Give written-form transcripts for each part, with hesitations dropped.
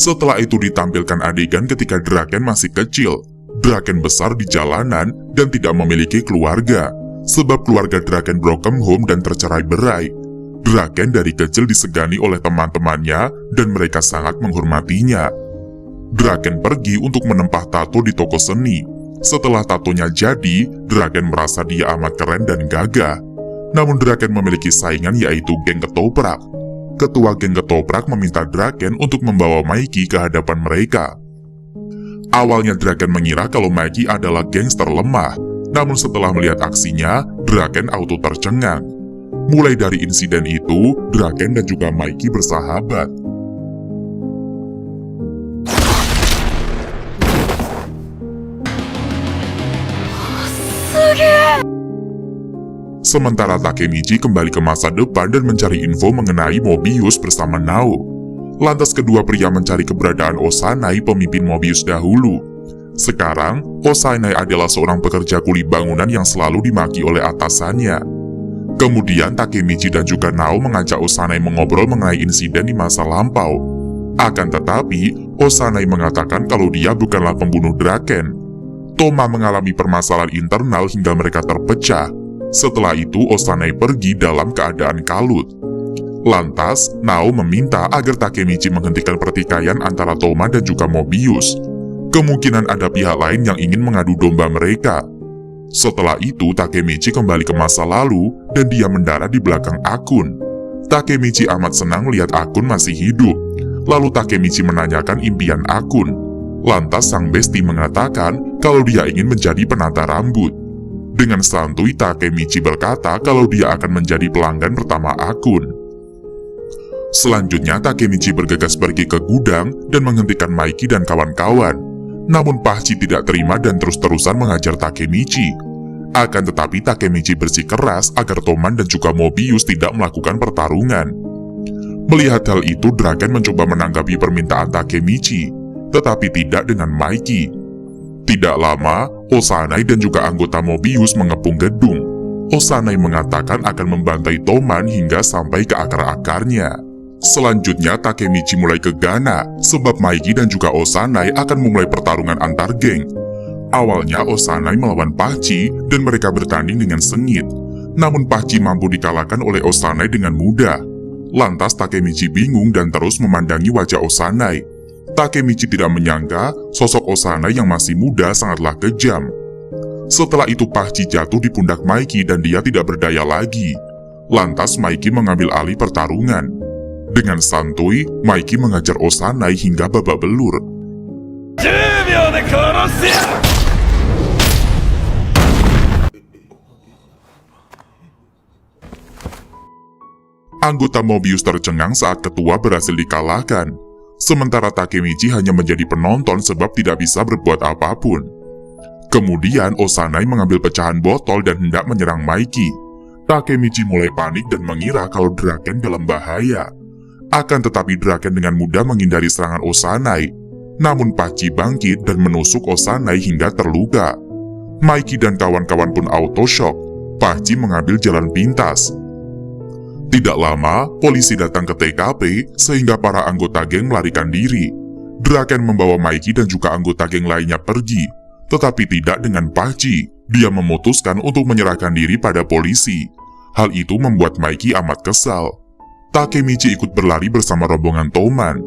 Setelah itu ditampilkan adegan ketika Draken masih kecil. Draken besar di jalanan dan tidak memiliki keluarga. Sebab keluarga Draken broken home dan tercerai-berai. Draken dari kecil disegani oleh teman-temannya dan mereka sangat menghormatinya. Draken pergi untuk menempah tato di toko seni. Setelah tatonya jadi, Draken merasa dia amat keren dan gagah. Namun Draken memiliki saingan yaitu geng ketoprak. Ketua geng ketoprak meminta Draken untuk membawa Mikey ke hadapan mereka. Awalnya Draken mengira kalau Mikey adalah gangster lemah, namun setelah melihat aksinya, Draken auto tercengang. Mulai dari insiden itu, Draken dan juga Mikey bersahabat. Sementara Takemichi kembali ke masa depan dan mencari info mengenai Mobius bersama Nao. Lantas kedua pria mencari keberadaan Osanai, pemimpin Mobius dahulu. Sekarang, Osanai adalah seorang pekerja kuli bangunan yang selalu dimaki oleh atasannya. Kemudian Takemichi dan juga Nao mengajak Osanai mengobrol mengenai insiden di masa lampau. Akan tetapi, Osanai mengatakan kalau dia bukanlah pembunuh Draken. Toma mengalami permasalahan internal hingga mereka terpecah. Setelah itu, Osanai pergi dalam keadaan kalut. Lantas, Nao meminta agar Takemichi menghentikan pertikaian antara Toma dan juga Mobius. Kemungkinan ada pihak lain yang ingin mengadu domba mereka. Setelah itu, Takemichi kembali ke masa lalu dan dia mendarat di belakang Akun. Takemichi amat senang melihat Akun masih hidup. Lalu Takemichi menanyakan impian Akun. Lantas sang besti mengatakan kalau dia ingin menjadi penata rambut. Dengan santuy Takemichi berkata kalau dia akan menjadi pelanggan pertama Akun. Selanjutnya Takemichi bergegas pergi ke gudang dan menghentikan Mikey dan kawan-kawan. Namun Pachi tidak terima dan terus-terusan menghajar Takemichi. Akan tetapi Takemichi bersikeras agar Toman dan juga Mobius tidak melakukan pertarungan. Melihat hal itu, Draken mencoba menanggapi permintaan Takemichi, tetapi tidak dengan Mikey. Tidak lama, Osanai dan juga anggota Mobius mengepung gedung. Osanai mengatakan akan membantai Toman hingga sampai ke akar-akarnya. Selanjutnya Takemichi mulai gegana, sebab Mikey dan juga Osanai akan memulai pertarungan antar geng. Awalnya Osanai melawan Pachi dan mereka bertanding dengan sengit. Namun Pachi mampu dikalahkan oleh Osanai dengan mudah. Lantas Takemichi bingung dan terus memandangi wajah Osanai. Takemichi tidak menyangka sosok Osanai yang masih muda sangatlah kejam. Setelah itu Pachi jatuh di pundak Mikey dan dia tidak berdaya lagi. Lantas Mikey mengambil alih pertarungan. Dengan santuy, Mikey mengajar Osanai hingga babak belur. Anggota Mobius tercengang saat ketua berhasil dikalahkan. Sementara Takemichi hanya menjadi penonton sebab tidak bisa berbuat apapun. Kemudian Osanai mengambil pecahan botol dan hendak menyerang Mikey. Takemichi mulai panik dan mengira kalau Draken dalam bahaya. Akan tetapi Draken dengan mudah menghindari serangan Osanai. Namun Pachi bangkit dan menusuk Osanai hingga terluka. Mikey dan kawan-kawan pun auto shock. Pachi mengambil jalan pintas. Tidak lama, polisi datang ke TKP sehingga para anggota geng melarikan diri. Draken membawa Mikey dan juga anggota geng lainnya pergi, tetapi tidak dengan Pachi. Dia memutuskan untuk menyerahkan diri pada polisi. Hal itu membuat Mikey amat kesal. Takemichi ikut berlari bersama rombongan Toman.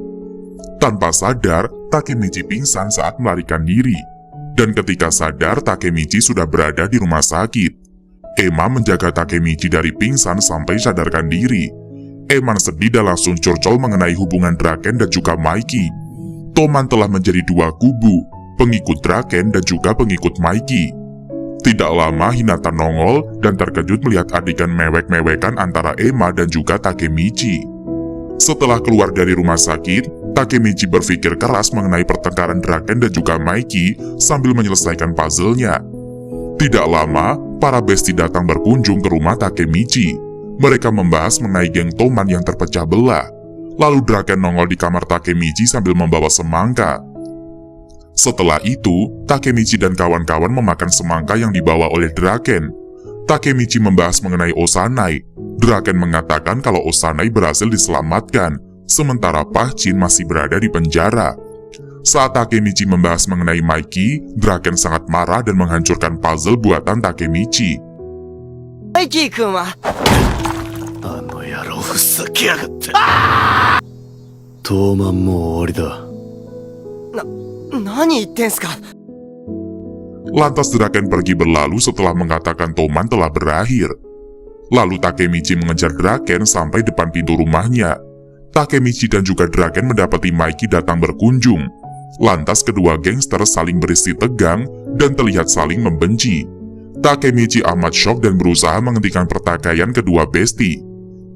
Tanpa sadar, Takemichi pingsan saat melarikan diri. Dan ketika sadar, Takemichi sudah berada di rumah sakit. Emma menjaga Takemichi dari pingsan sampai sadarkan diri. Eman sedih dan langsung curcol mengenai hubungan Draken dan juga Mikey. Toman telah menjadi dua kubu, pengikut Draken dan juga pengikut Mikey. Tidak lama Hinata nongol dan terkejut melihat adegan mewek-mewekan antara Emma dan juga Takemichi. Setelah keluar dari rumah sakit, Takemichi berpikir keras mengenai pertengkaran Draken dan juga Mikey sambil menyelesaikan puzzle-nya. Tidak lama, para besti datang berkunjung ke rumah Takemichi. Mereka membahas mengenai geng Toman yang terpecah belah. Lalu Draken nongol di kamar Takemichi sambil membawa semangka. Setelah itu, Takemichi dan kawan-kawan memakan semangka yang dibawa oleh Draken. Takemichi membahas mengenai Osanai. Draken mengatakan kalau Osanai berhasil diselamatkan, sementara Pah-chin masih berada di penjara. Saat Takemichi membahas mengenai Mikey, Draken sangat marah dan menghancurkan puzzle buatan Takemichi. マイキー君はあの野郎ふざけやがって当満もう終わりだ何言ってんすか Lantas Draken pergi berlalu setelah mengatakan Toman telah berakhir. Lalu Takemichi mengejar Draken sampai depan pintu rumahnya. Takemichi dan juga Draken mendapati Mikey datang berkunjung. Lantas kedua gangster saling berisi tegang dan terlihat saling membenci. Takemichi amat shock dan berusaha menghentikan pertikaian kedua besti.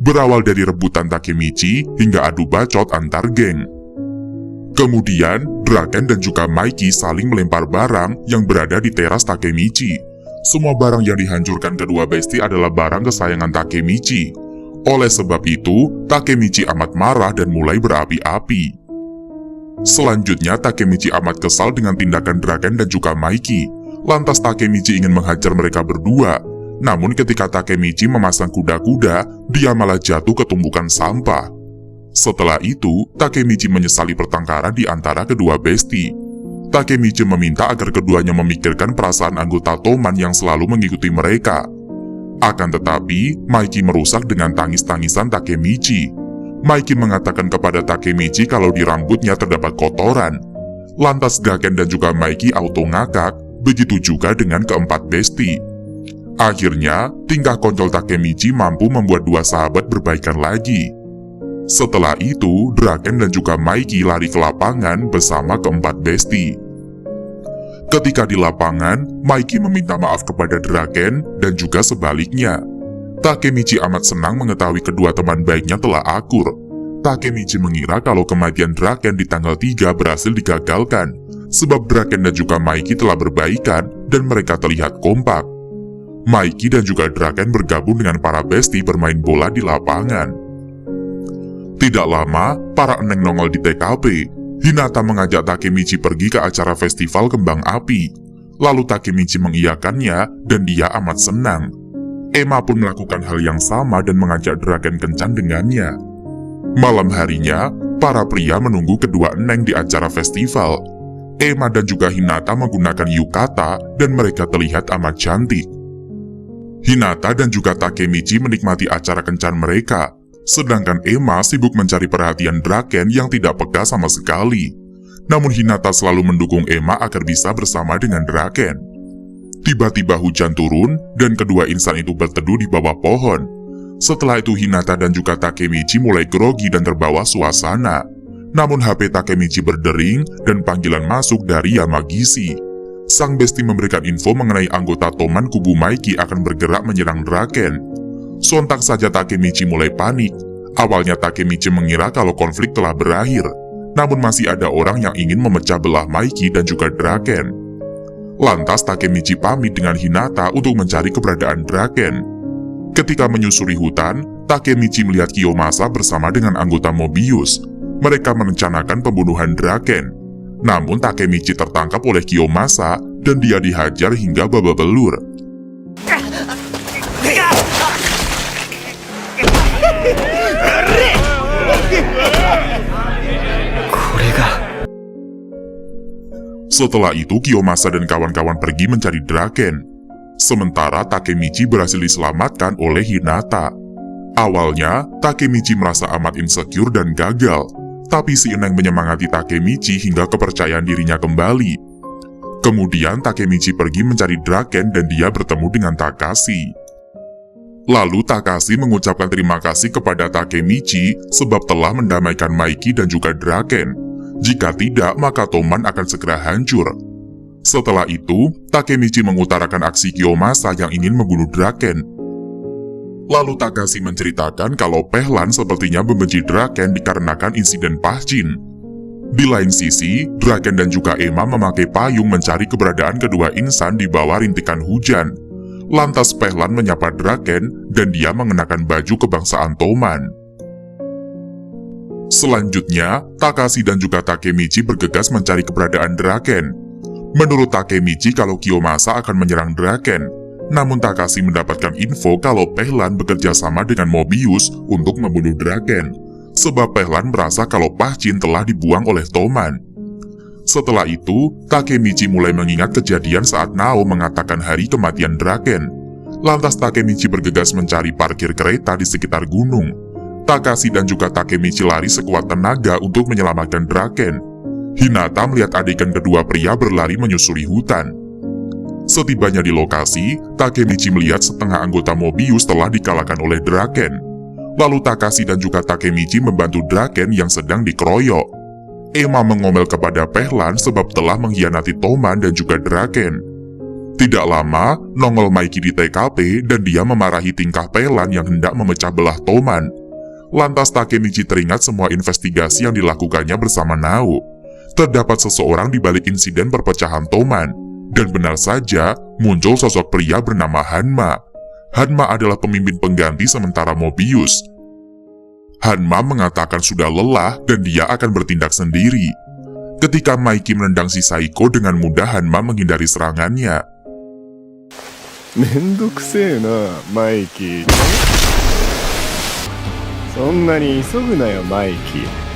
Berawal dari rebutan Takemichi hingga adu bacot antar geng. Kemudian, Draken dan juga Mikey saling melempar barang yang berada di teras Takemichi. Semua barang yang dihancurkan kedua besti adalah barang kesayangan Takemichi. Oleh sebab itu, Takemichi amat marah dan mulai berapi-api. Selanjutnya, Takemichi amat kesal dengan tindakan Draken dan juga Mikey. Lantas Takemichi ingin menghajar mereka berdua. Namun ketika Takemichi memasang kuda-kuda, dia malah jatuh ke tumpukan sampah. Setelah itu, Takemichi menyesali pertengkaran di antara kedua besti. Takemichi meminta agar keduanya memikirkan perasaan anggota Toman yang selalu mengikuti mereka. Akan tetapi, Mikey merusak dengan tangis-tangisan Takemichi. Mikey mengatakan kepada Takemichi kalau di rambutnya terdapat kotoran. Lantas Draken dan juga Mikey auto ngakak, begitu juga dengan keempat besti. Akhirnya, tingkah konyol Takemichi mampu membuat dua sahabat berbaikan lagi. Setelah itu, Draken dan juga Mikey lari ke lapangan bersama keempat besti. Ketika di lapangan, Mikey meminta maaf kepada Draken dan juga sebaliknya. Takemichi amat senang mengetahui kedua teman baiknya telah akur. Takemichi mengira kalau kematian Draken di tanggal 3 berhasil digagalkan, sebab Draken dan juga Mikey telah berbaikan dan mereka terlihat kompak. Mikey dan juga Draken bergabung dengan para besti bermain bola di lapangan. Tidak lama, para eneng nongol di TKP. Hinata mengajak Takemichi pergi ke acara festival kembang api. Lalu Takemichi mengiyakannya dan dia amat senang. Emma pun melakukan hal yang sama dan mengajak Draken kencan dengannya. Malam harinya, para pria menunggu kedua eneng di acara festival. Emma dan juga Hinata menggunakan yukata dan mereka terlihat amat cantik. Hinata dan juga Takemichi menikmati acara kencan mereka. Sedangkan Emma sibuk mencari perhatian Draken yang tidak peka sama sekali. Namun Hinata selalu mendukung Emma agar bisa bersama dengan Draken. Tiba-tiba hujan turun dan kedua insan itu berteduh di bawah pohon. Setelah itu Hinata dan juga Takemichi mulai grogi dan terbawa suasana. Namun HP Takemichi berdering dan panggilan masuk dari Yamagishi. Sang besti memberikan info mengenai anggota Toman kubu Mikey akan bergerak menyerang Draken. Sontak saja Takemichi mulai panik. Awalnya Takemichi mengira kalau konflik telah berakhir, namun masih ada orang yang ingin memecah belah Mikey dan juga Draken. Lantas Takemichi pamit dengan Hinata untuk mencari keberadaan Draken. Ketika menyusuri hutan, Takemichi melihat Kiyomasa bersama dengan anggota Mobius. Mereka merencanakan pembunuhan Draken. Namun Takemichi tertangkap oleh Kiyomasa dan dia dihajar hingga babak belur. Setelah itu Kiyomasa dan kawan-kawan pergi mencari Draken. Sementara Takemichi berhasil diselamatkan oleh Hinata. Awalnya, Takemichi merasa amat insecure dan gagal. Tapi si Eneng menyemangati Takemichi hingga kepercayaan dirinya kembali. Kemudian Takemichi pergi mencari Draken dan dia bertemu dengan Takashi. Lalu Takashi mengucapkan terima kasih kepada Takemichi sebab telah mendamaikan Mikey dan juga Draken. Jika tidak, maka Toman akan segera hancur. Setelah itu, Takemichi mengutarakan aksi Kiyomasa yang ingin membunuh Draken. Lalu Takashi menceritakan kalau Pehlan sepertinya membenci Draken dikarenakan insiden Pah-chin. Di lain sisi, Draken dan juga Emma memakai payung mencari keberadaan kedua insan di bawah rintikan hujan. Lantas Pehlan menyapa Draken dan dia mengenakan baju kebangsaan Toman. Selanjutnya, Takashi dan juga Takemichi bergegas mencari keberadaan Draken. Menurut Takemichi kalau Kiyomasa akan menyerang Draken, namun Takashi mendapatkan info kalau Pehlan bekerja sama dengan Mobius untuk membunuh Draken. sebab Pehlan merasa kalau Pahcin telah dibuang oleh Toman. Setelah itu, Takemichi mulai mengingat kejadian saat Nao mengatakan hari kematian Draken. Lantas Takemichi bergegas mencari parkir kereta di sekitar gunung. Takashi dan juga Takemichi lari sekuat tenaga untuk menyelamatkan Draken. Hinata melihat adegan kedua pria berlari menyusuri hutan. Setibanya di lokasi, Takemichi melihat setengah anggota Mobius telah dikalahkan oleh Draken. Lalu Takashi dan juga Takemichi membantu Draken yang sedang dikeroyok. Ema mengomel kepada Pehlan sebab telah mengkhianati Toman dan juga Draken. Tidak lama, nongol Maiki di TKP dan dia memarahi tingkah Pehlan yang hendak memecah belah Toman. Lantas Takemichi teringat semua investigasi yang dilakukannya bersama Nao. Terdapat seseorang di balik insiden perpecahan Toman, dan benar saja muncul sosok pria bernama Hanma. Hanma adalah pemimpin pengganti sementara Mobius. Hanma mengatakan sudah lelah dan dia akan bertindak sendiri. Ketika Maiki menendang si Saiko dengan mudah, Hanma menghindari serangannya. めんどくせえな、マイキー。そんなに急ぐなよ、マイキー。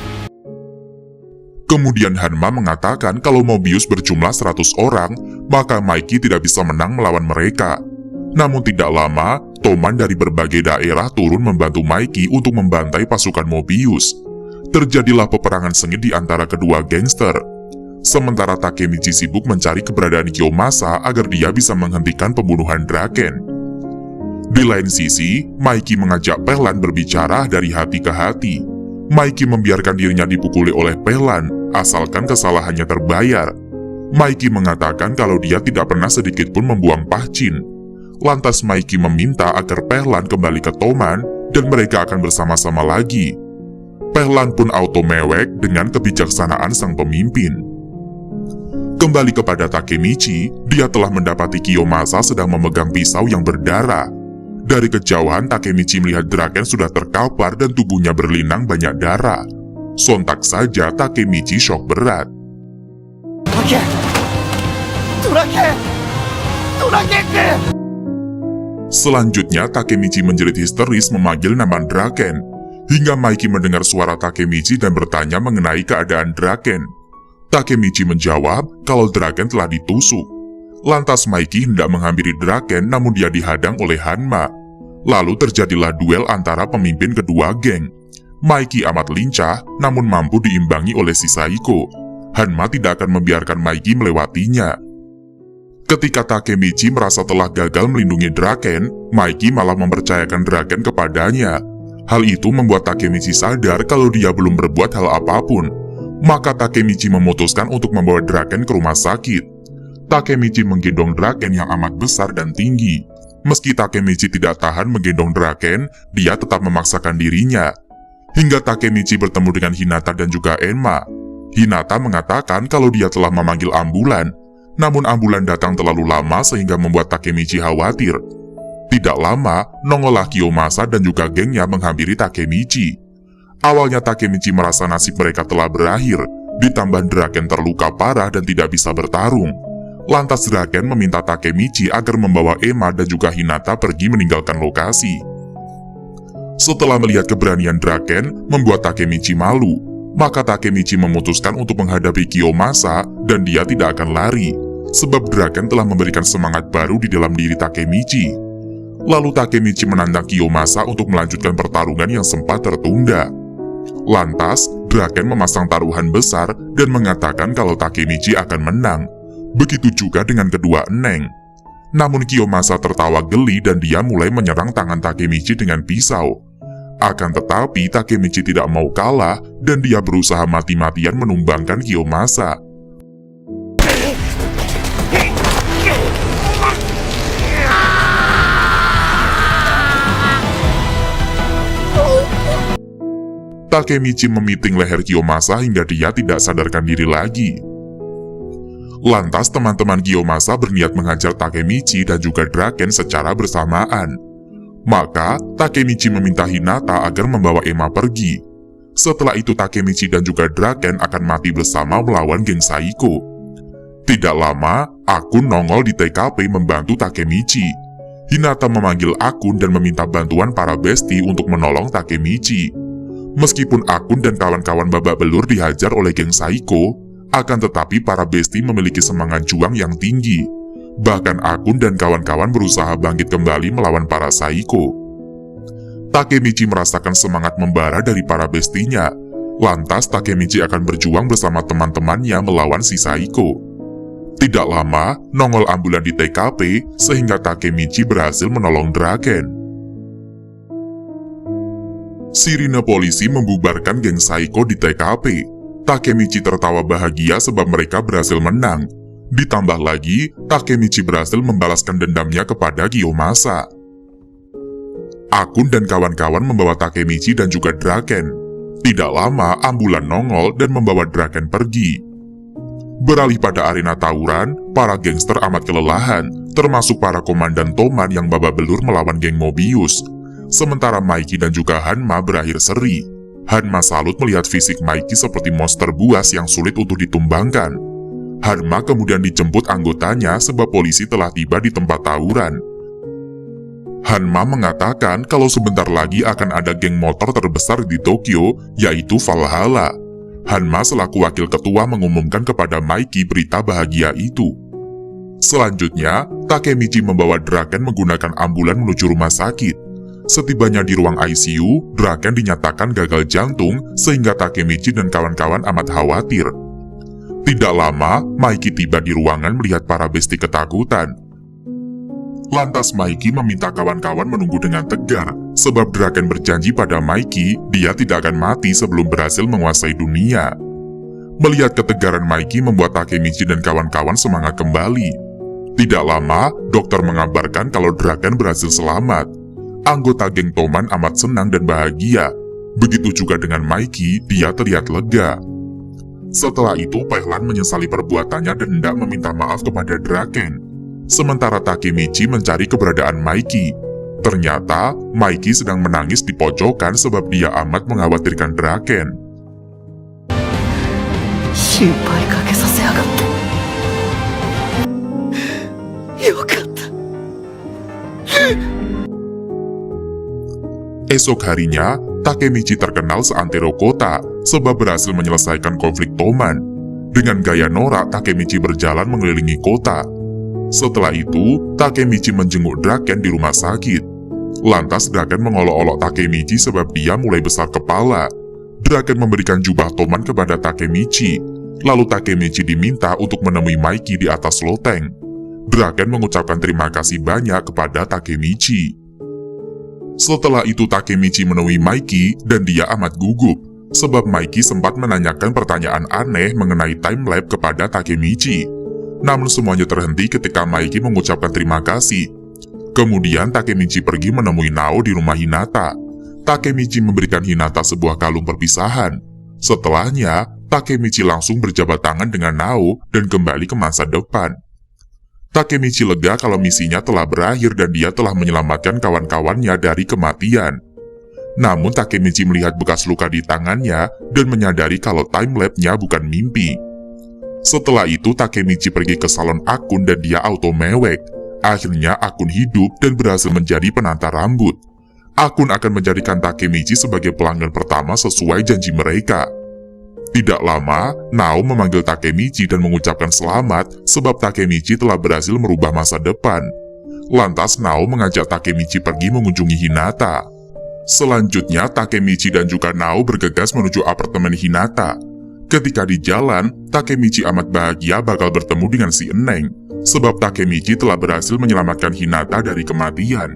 Kemudian Hanma mengatakan kalau Mobius berjumlah 100 orang, maka Maiki tidak bisa menang melawan mereka. Namun tidak lama, Toman dari berbagai daerah turun membantu Maiki untuk membantai pasukan Mobius. Terjadilah peperangan sengit di antara kedua gangster. Sementara Takemichi sibuk mencari keberadaan Kiyomasa agar dia bisa menghentikan pembunuhan Draken. Di lain sisi, Maiki mengajak Pehlan berbicara dari hati ke hati. Maiki membiarkan dirinya dipukuli oleh Pehlan, asalkan kesalahannya terbayar. Maiki mengatakan kalau dia tidak pernah sedikitpun membuang Pahcin. Lantas Maiki meminta agar Pehlan kembali ke Toman dan mereka akan bersama-sama lagi. Pehlan pun auto mewek dengan kebijaksanaan sang pemimpin. Kembali kepada Takemichi, dia telah mendapati Kiyomasa sedang memegang pisau yang berdarah. Dari kejauhan, Takemichi melihat Draken sudah terkapar dan tubuhnya berlinang banyak darah. Sontak saja Takemichi shock berat. Selanjutnya, Takemichi menjerit histeris memanggil nama Draken. Hingga Maiki mendengar suara Takemichi dan bertanya mengenai keadaan Draken. Takemichi menjawab kalau Draken telah ditusuk. Lantas Maiki hendak menghampiri Draken namun dia dihadang oleh Hanma. Lalu terjadilah duel antara pemimpin kedua geng. Maiki amat lincah namun mampu diimbangi oleh si Saiko. Hanma tidak akan membiarkan Maiki melewatinya. Ketika Takemichi merasa telah gagal melindungi Draken, Maiki malah mempercayakan Draken kepadanya. Hal itu membuat Takemichi sadar kalau dia belum berbuat hal apapun. Maka Takemichi memutuskan untuk membawa Draken ke rumah sakit. Takemichi menggendong Draken yang amat besar dan tinggi. Meski Takemichi tidak tahan menggendong Draken, dia tetap memaksakan dirinya. Hingga Takemichi bertemu dengan Hinata dan juga Enma. Hinata mengatakan kalau dia telah memanggil ambulan. Namun ambulan datang terlalu lama sehingga membuat Takemichi khawatir. Tidak lama, nongollah Kiyomasa dan juga gengnya menghampiri Takemichi. Awalnya Takemichi merasa nasib mereka telah berakhir, ditambah Draken terluka parah dan tidak bisa bertarung. Lantas Draken meminta Takemichi agar membawa Ema dan juga Hinata pergi meninggalkan lokasi. Setelah melihat keberanian Draken membuat Takemichi malu, maka Takemichi memutuskan untuk menghadapi Kiyomasa dan dia tidak akan lari, sebab Draken telah memberikan semangat baru di dalam diri Takemichi. Lalu Takemichi menantang Kiyomasa untuk melanjutkan pertarungan yang sempat tertunda. Lantas, Draken memasang taruhan besar dan mengatakan kalau Takemichi akan menang. Begitu juga dengan kedua Eneng. Namun Kiyomasa tertawa geli dan dia mulai menyerang tangan Takemichi dengan pisau. Akan tetapi Takemichi tidak mau kalah dan dia berusaha mati-matian menumbangkan Kiyomasa. Takemichi memiting leher Kiyomasa hingga dia tidak sadarkan diri lagi. Lantas teman-teman Kiyomasa berniat menghajar Takemichi dan juga Draken secara bersamaan. Maka Takemichi meminta Hinata agar membawa Ema pergi. Setelah itu Takemichi dan juga Draken akan mati bersama melawan geng Saiko. Tidak lama, Akun nongol di TKP membantu Takemichi. Hinata memanggil Akun dan meminta bantuan para besti untuk menolong Takemichi. Meskipun Akun dan kawan-kawan babak belur dihajar oleh geng Saiko, akan tetapi para besti memiliki semangat juang yang tinggi. Bahkan Akun dan kawan-kawan berusaha bangkit kembali melawan para Saiko. Takemichi merasakan semangat membara dari para bestinya. Lantas Takemichi akan berjuang bersama teman-temannya melawan si Saiko. Tidak lama, nongol ambulan di TKP sehingga Takemichi berhasil menolong Draken. Sirine polisi membubarkan geng Saiko di TKP. Takemichi tertawa bahagia sebab mereka berhasil menang. Ditambah lagi, Takemichi berhasil membalaskan dendamnya kepada Gyomasa. Akun dan kawan-kawan membawa Takemichi dan juga Draken. Tidak lama, ambulan nongol dan membawa Draken pergi. Beralih pada arena tawuran, para gangster amat kelelahan, termasuk para komandan Toman yang babak belur melawan geng Mobius. Sementara Maiki dan juga Hanma berakhir seri. Hanma salut melihat fisik Maiki seperti monster buas yang sulit untuk ditumbangkan. Hanma kemudian dijemput anggotanya sebab polisi telah tiba di tempat tawuran. Hanma mengatakan kalau sebentar lagi akan ada geng motor terbesar di Tokyo, yaitu Valhalla. Hanma selaku wakil ketua mengumumkan kepada Maiki berita bahagia itu. Selanjutnya, Takemichi membawa Draken menggunakan ambulan menuju rumah sakit. Setibanya di ruang ICU, Draken dinyatakan gagal jantung sehingga Takemichi dan kawan-kawan amat khawatir. Tidak lama, Maiki tiba di ruangan melihat para besti ketakutan. Lantas Maiki meminta kawan-kawan menunggu dengan tegar, sebab Draken berjanji pada Maiki dia tidak akan mati sebelum berhasil menguasai dunia. Melihat ketegaran Maiki membuat Takemichi dan kawan-kawan semangat kembali. Tidak lama, dokter mengabarkan kalau Draken berhasil selamat. Anggota geng Toman amat senang dan bahagia. Begitu juga dengan Maiki, dia terlihat lega. Setelah itu, Paihlan menyesali perbuatannya dan hendak meminta maaf kepada Draken. Sementara Takemichi mencari keberadaan Maiki. Ternyata, Maiki sedang menangis di pojokan sebab dia amat mengkhawatirkan Draken. Esok harinya, Takemichi terkenal seantero kota sebab berhasil menyelesaikan konflik Toman. Dengan gaya norak, Takemichi berjalan mengelilingi kota. Setelah itu, Takemichi menjenguk Draken di rumah sakit. Lantas Draken mengolok-olok Takemichi sebab dia mulai besar kepala. Draken memberikan jubah Toman kepada Takemichi. Lalu Takemichi diminta untuk menemui Maiki di atas loteng. Draken mengucapkan terima kasih banyak kepada Takemichi. Setelah itu Takemichi menemui Maiki dan dia amat gugup. Sebab Maiki sempat menanyakan pertanyaan aneh mengenai timelapse kepada Takemichi. Namun semuanya terhenti ketika Maiki mengucapkan terima kasih. Kemudian Takemichi pergi menemui Nao di rumah Hinata. Takemichi memberikan Hinata sebuah kalung perpisahan. Setelahnya, Takemichi langsung berjabat tangan dengan Nao dan kembali ke masa depan. Takemichi lega kalau misinya telah berakhir dan dia telah menyelamatkan kawan-kawannya dari kematian. Namun Takemichi melihat bekas luka di tangannya dan menyadari kalau timelapse-nya bukan mimpi. Setelah itu Takemichi pergi ke salon Akun dan dia auto mewek. Akhirnya Akun hidup dan berhasil menjadi penata rambut. Akun akan menjadikan Takemichi sebagai pelanggan pertama sesuai janji mereka. Tidak lama, Nao memanggil Takemichi dan mengucapkan selamat sebab Takemichi telah berhasil merubah masa depan. Lantas Nao mengajak Takemichi pergi mengunjungi Hinata. Selanjutnya Takemichi dan juga Nao bergegas menuju apartemen Hinata. Ketika di jalan, Takemichi amat bahagia bakal bertemu dengan si Eneng, sebab Takemichi telah berhasil menyelamatkan Hinata dari kematian.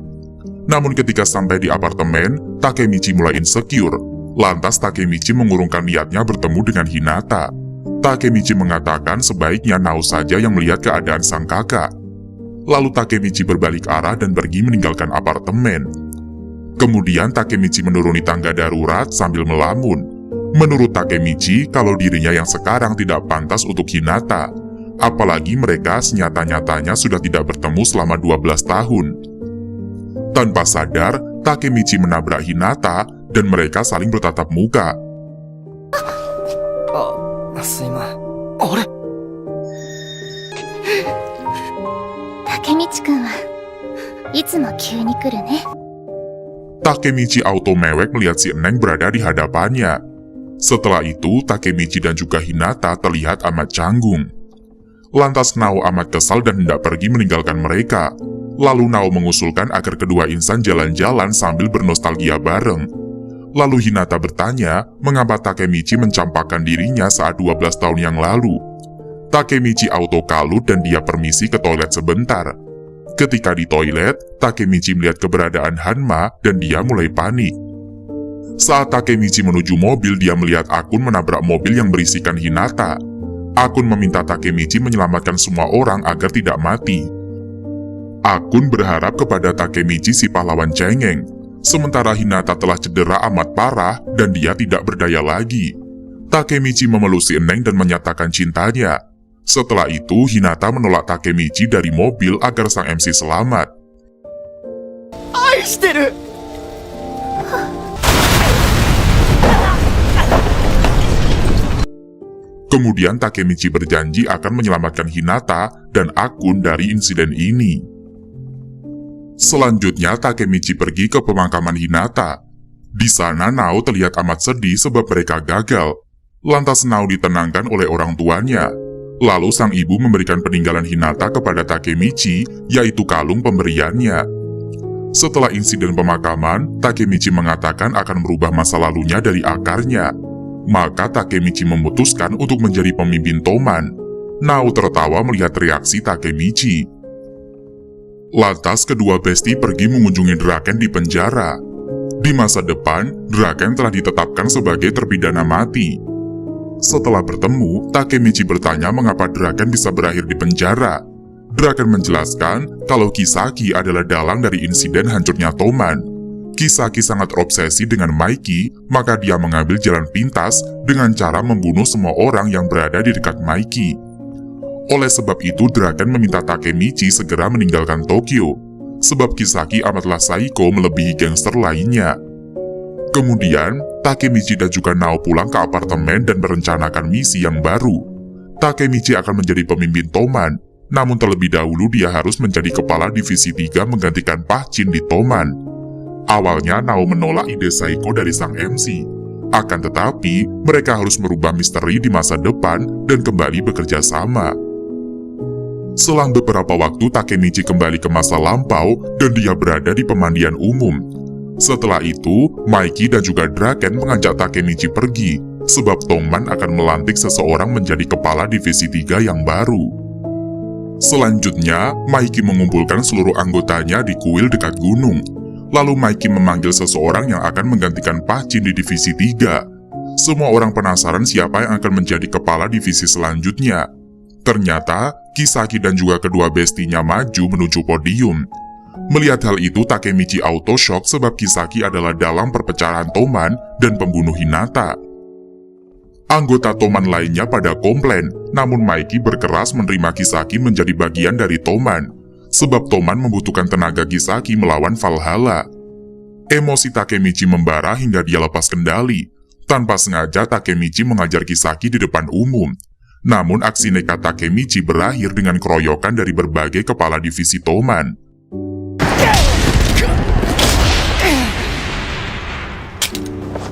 Namun ketika sampai di apartemen, Takemichi mulai insecure. Lantas Takemichi mengurungkan niatnya bertemu dengan Hinata. Takemichi mengatakan sebaiknya Nao saja yang melihat keadaan sang kakak. Lalu Takemichi berbalik arah dan pergi meninggalkan apartemen. Kemudian Takemichi menuruni tangga darurat sambil melamun. Menurut Takemichi, kalau dirinya yang sekarang tidak pantas untuk Hinata. Apalagi mereka senyata-nyatanya sudah tidak bertemu selama 12 tahun. Tanpa sadar, Takemichi menabrak Hinata dan mereka saling bertatap muka. Takemichi-kun wa itsumo kyū ni kuru ne. Takemichi auto mewek melihat si Eneng berada di hadapannya. Setelah itu, Takemichi dan juga Hinata terlihat amat canggung. Lantas Nao amat kesal dan hendak pergi meninggalkan mereka. Lalu Nao mengusulkan agar kedua insan jalan-jalan sambil bernostalgia bareng. Lalu Hinata bertanya, mengapa Takemichi mencampakkan dirinya saat 12 tahun yang lalu. Takemichi auto kalut dan dia permisi ke toilet sebentar. Ketika di toilet, Takemichi melihat keberadaan Hanma dan dia mulai panik. Saat Takemichi menuju mobil, dia melihat Akun menabrak mobil yang berisikan Hinata. Akun meminta Takemichi menyelamatkan semua orang agar tidak mati. Akun berharap kepada Takemichi si pahlawan cengeng. Sementara Hinata telah cedera amat parah dan dia tidak berdaya lagi. Takemichi memeluk si Eneng dan menyatakan cintanya. Setelah itu, Hinata menolak Takemichi dari mobil agar sang MC selamat. 愛してる Kemudian Takemichi berjanji akan menyelamatkan Hinata dan Akun dari insiden ini. Selanjutnya Takemichi pergi ke pemakaman Hinata. Di sana Nao terlihat amat sedih sebab mereka gagal. Lantas Nao ditenangkan oleh orang tuanya. Lalu sang ibu memberikan peninggalan Hinata kepada Takemichi, yaitu kalung pemberiannya. Setelah insiden pemakaman, Takemichi mengatakan akan merubah masa lalunya dari akarnya. Maka Takemichi memutuskan untuk menjadi pemimpin Toman. Nao tertawa melihat reaksi Takemichi. Lantas kedua besti pergi mengunjungi Draken di penjara. Di masa depan, Draken telah ditetapkan sebagai terpidana mati. Setelah bertemu, Takemichi bertanya mengapa Draken bisa berakhir di penjara. Draken menjelaskan kalau Kisaki adalah dalang dari insiden hancurnya Toman. Kisaki sangat obsesi dengan Maiki, maka dia mengambil jalan pintas dengan cara membunuh semua orang yang berada di dekat Maiki. Oleh sebab itu, Draken meminta Takemichi segera meninggalkan Tokyo, sebab Kisaki amatlah psycho melebihi gangster lainnya. Kemudian, Takemichi dan juga Nao pulang ke apartemen dan merencanakan misi yang baru. Takemichi akan menjadi pemimpin Toman, namun terlebih dahulu dia harus menjadi kepala divisi 3 menggantikan Pachin di Toman. Awalnya Nao menolak ide psycho dari sang MC. Akan tetapi, mereka harus merubah misteri di masa depan dan kembali bekerja sama. Selang beberapa waktu, Takemichi kembali ke masa lampau dan dia berada di pemandian umum. Setelah itu, Maiki dan juga Draken mengajak Takemichi pergi, sebab Tongman akan melantik seseorang menjadi kepala divisi 3 yang baru. Selanjutnya, Maiki mengumpulkan seluruh anggotanya di kuil dekat gunung. Lalu Maiki memanggil seseorang yang akan menggantikan Pachin di divisi 3. Semua orang penasaran siapa yang akan menjadi kepala divisi selanjutnya. Ternyata, Kisaki dan juga kedua bestinya maju menuju podium. Melihat hal itu, Takemichi auto shock sebab Kisaki adalah dalang perpecahan Toman dan pembunuh Hinata. Anggota Toman lainnya pada komplain, namun Maiki berkeras menerima Kisaki menjadi bagian dari Toman. Sebab Toman membutuhkan tenaga Kisaki melawan Valhalla. Emosi Takemichi membara hingga dia lepas kendali. Tanpa sengaja Takemichi mengajar Kisaki di depan umum. Namun aksi nekat Takemichi berakhir dengan keroyokan dari berbagai kepala divisi Toman.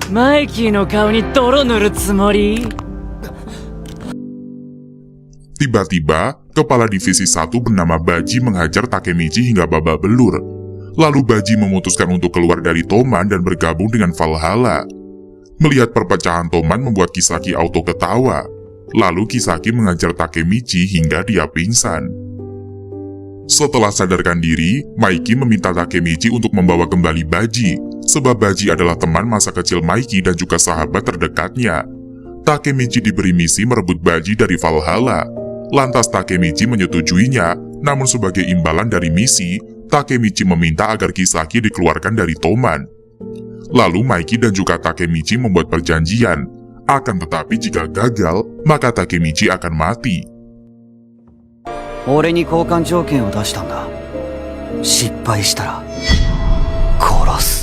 Maiki no kao ni doro nuru tsumori? Tiba-tiba, kepala divisi 1 bernama Baji menghajar Takemichi hingga babak belur. Lalu Baji memutuskan untuk keluar dari Toman dan bergabung dengan Valhalla. Melihat perpecahan Toman membuat Kisaki auto ketawa. Lalu Kisaki mengajar Takemichi hingga dia pingsan. Setelah sadarkan diri, Maiki meminta Takemichi untuk membawa kembali Baji, sebab Baji adalah teman masa kecil Maiki dan juga sahabat terdekatnya. Takemichi diberi misi merebut Baji dari Valhalla. Lantas Takemichi menyetujuinya, namun sebagai imbalan dari misi, Takemichi meminta agar Kisaki dikeluarkan dari Toman. Lalu Maiki dan juga Takemichi membuat perjanjian, akan tetapi jika gagal, maka Takemichi akan mati. 俺に交換条件を出したんだ。失敗したら殺す。